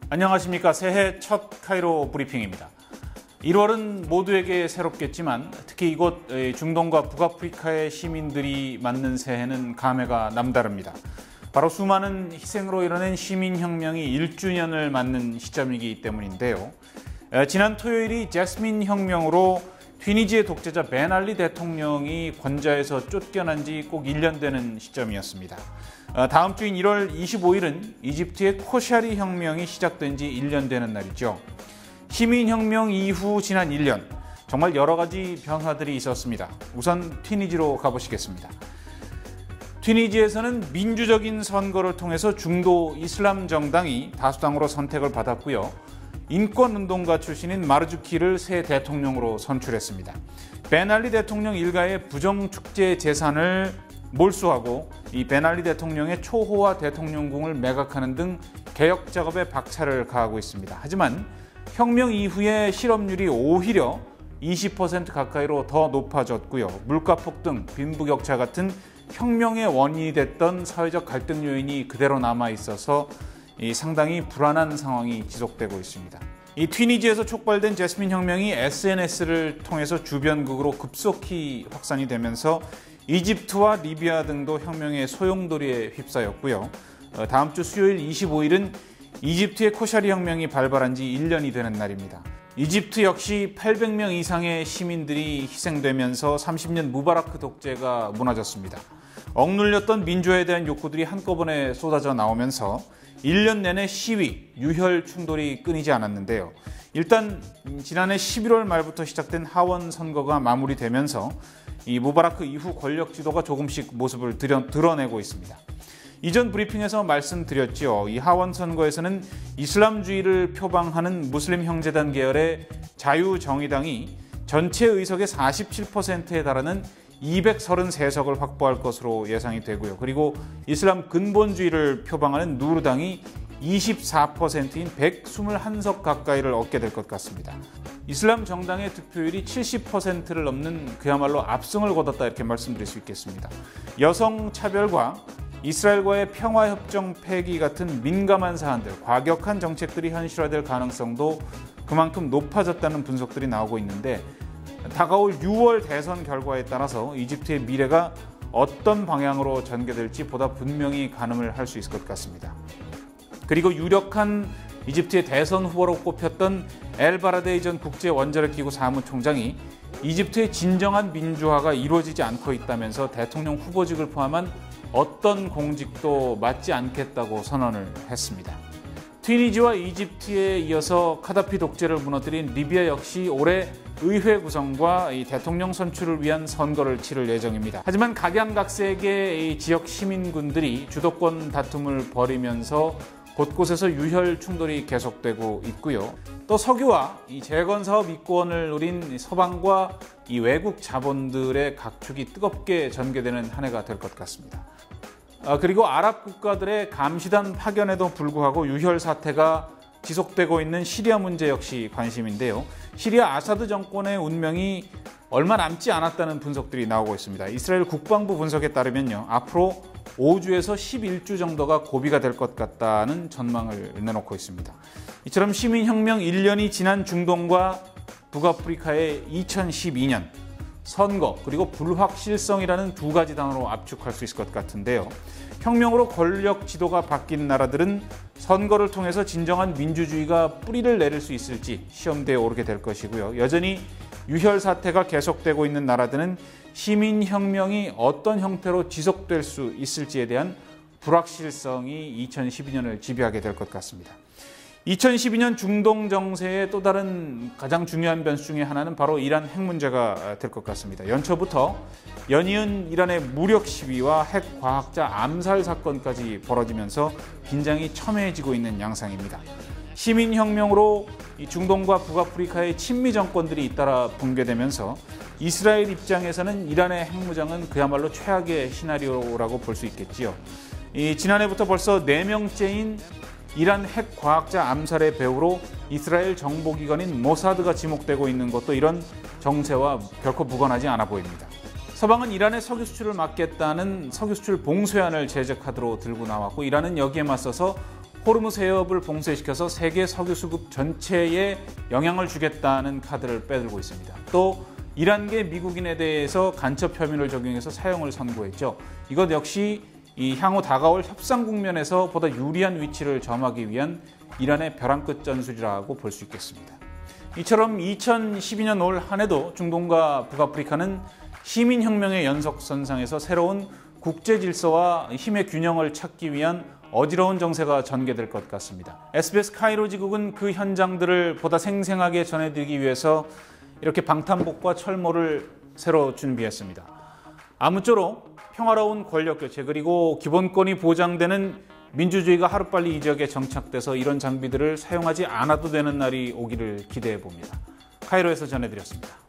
안녕하십니까. 새해 첫 카이로 브리핑입니다. 1월은 모두에게 새롭겠지만 특히 이곳 중동과 북아프리카의 시민들이 맞는 새해는 감회가 남다릅니다. 바로 수많은 희생으로 이뤄낸 시민혁명이 1주년을 맞는 시점이기 때문인데요. 지난 토요일이 제스민 혁명으로 튀니지의 독재자 벤 알리 대통령이 권좌에서 쫓겨난 지 꼭 1년 되는 시점이었습니다. 다음 주인 1월 25일은 이집트의 코샤리 혁명이 시작된 지 1년 되는 날이죠. 시민혁명 이후 지난 1년, 정말 여러 가지 변화들이 있었습니다. 우선 튀니지로 가보시겠습니다. 튀니지에서는 민주적인 선거를 통해서 중도 이슬람 정당이 다수당으로 선택을 받았고요. 인권운동가 출신인 마르주키를 새 대통령으로 선출했습니다. 벤 알리 대통령 일가의 부정축제 재산을 몰수하고 이 벤 알리 대통령의 초호화 대통령궁을 매각하는 등 개혁 작업에 박차를 가하고 있습니다. 하지만 혁명 이후의 실업률이 오히려 20% 가까이로 더 높아졌고요. 물가 폭등, 빈부격차 같은 혁명의 원인이 됐던 사회적 갈등 요인이 그대로 남아 있어서 상당히 불안한 상황이 지속되고 있습니다. 이 튀니지에서 촉발된 제스민 혁명이 SNS를 통해서 주변국으로 급속히 확산이 되면서 이집트와 리비아 등도 혁명의 소용돌이에 휩싸였고요. 다음 주 수요일 25일은 이집트의 코샤리 혁명이 발발한 지 1년이 되는 날입니다. 이집트 역시 800명 이상의 시민들이 희생되면서 30년 무바라크 독재가 무너졌습니다. 억눌렸던 민주화에 대한 욕구들이 한꺼번에 쏟아져 나오면서 1년 내내 시위, 유혈 충돌이 끊이지 않았는데요. 일단 지난해 11월 말부터 시작된 하원 선거가 마무리되면서 이 무바라크 이후 권력 지도가 조금씩 모습을 드러내고 있습니다. 이전 브리핑에서 말씀드렸죠. 이 하원 선거에서는 이슬람주의를 표방하는 무슬림 형제단 계열의 자유정의당이 전체 의석의 47%에 달하는 233석을 확보할 것으로 예상이 되고요. 그리고 이슬람 근본주의를 표방하는 누르당이 24%인 121석 가까이를 얻게 될 것 같습니다. 이슬람 정당의 득표율이 70%를 넘는 그야말로 압승을 거뒀다 이렇게 말씀드릴 수 있겠습니다. 여성 차별과 이스라엘과의 평화협정 폐기 같은 민감한 사안들, 과격한 정책들이 현실화될 가능성도 그만큼 높아졌다는 분석들이 나오고 있는데 다가올 6월 대선 결과에 따라서 이집트의 미래가 어떤 방향으로 전개될지 보다 분명히 가늠을 할 수 있을 것 같습니다. 그리고 유력한 이집트의 대선 후보로 꼽혔던 엘바라데이 전 국제원자력기구 사무총장이 이집트의 진정한 민주화가 이루어지지 않고 있다면서 대통령 후보직을 포함한 어떤 공직도 맡지 않겠다고 선언을 했습니다. 튀니지와 이집트에 이어서 카다피 독재를 무너뜨린 리비아 역시 올해 의회 구성과 이 대통령 선출을 위한 선거를 치를 예정입니다. 하지만 각양각색의 이 지역 시민군들이 주도권 다툼을 벌이면서 곳곳에서 유혈 충돌이 계속되고 있고요. 또 석유와 이 재건 사업 이권을 노린 서방과 이 외국 자본들의 각축이 뜨겁게 전개되는 한 해가 될 것 같습니다. 그리고 아랍 국가들의 감시단 파견에도 불구하고 유혈 사태가 지속되고 있는 시리아 문제 역시 관심인데요. 시리아 아사드 정권의 운명이 얼마 남지 않았다는 분석들이 나오고 있습니다. 이스라엘 국방부 분석에 따르면요. 앞으로 5주에서 11주 정도가 고비가 될 것 같다는 전망을 내놓고 있습니다. 이처럼 시민혁명 1년이 지난 중동과 북아프리카의 2012년 선거 그리고 불확실성이라는 두 가지 단어로 압축할 수 있을 것 같은데요. 혁명으로 권력 지도가 바뀐 나라들은 선거를 통해서 진정한 민주주의가 뿌리를 내릴 수 있을지 시험대에 오르게 될 것이고요. 여전히 유혈 사태가 계속되고 있는 나라들은 시민혁명이 어떤 형태로 지속될 수 있을지에 대한 불확실성이 2012년을 지배하게 될 것 같습니다. 2012년 중동 정세의 또 다른 가장 중요한 변수 중에 하나는 바로 이란 핵 문제가 될 것 같습니다. 연초부터 연이은 이란의 무력 시위와 핵 과학자 암살 사건까지 벌어지면서 긴장이 첨예해지고 있는 양상입니다. 시민혁명으로 이 중동과 북아프리카의 친미 정권들이 잇따라 붕괴되면서 이스라엘 입장에서는 이란의 핵무장은 그야말로 최악의 시나리오라고 볼 수 있겠지요. 지난해부터 벌써 4명째인 이란 핵 과학자 암살의 배후로 이스라엘 정보기관인 모사드가 지목되고 있는 것도 이런 정세와 결코 무관하지 않아 보입니다. 서방은 이란의 석유 수출을 막겠다는 석유 수출 봉쇄안을 제적하도록 들고 나왔고, 이란은 여기에 맞서서 호르무즈 해협을 봉쇄시켜서 세계 석유 수급 전체에 영향을 주겠다는 카드를 빼들고 있습니다. 또 이란계 미국인에 대해서 간첩 혐의를 적용해서 사형을 선고했죠. 이것 역시 이 향후 다가올 협상 국면에서 보다 유리한 위치를 점하기 위한 이란의 벼랑 끝 전술이라고 볼 수 있겠습니다. 이처럼 2012년 올 한 해도 중동과 북아프리카는 시민혁명의 연속선상에서 새로운 국제 질서와 힘의 균형을 찾기 위한 어지러운 정세가 전개될 것 같습니다. SBS 카이로 지국은 그 현장들을 보다 생생하게 전해드리기 위해서 이렇게 방탄복과 철모를 새로 준비했습니다. 아무쪼록 평화로운 권력교체 그리고 기본권이 보장되는 민주주의가 하루빨리 이 지역에 정착돼서 이런 장비들을 사용하지 않아도 되는 날이 오기를 기대해 봅니다. 카이로에서 전해드렸습니다.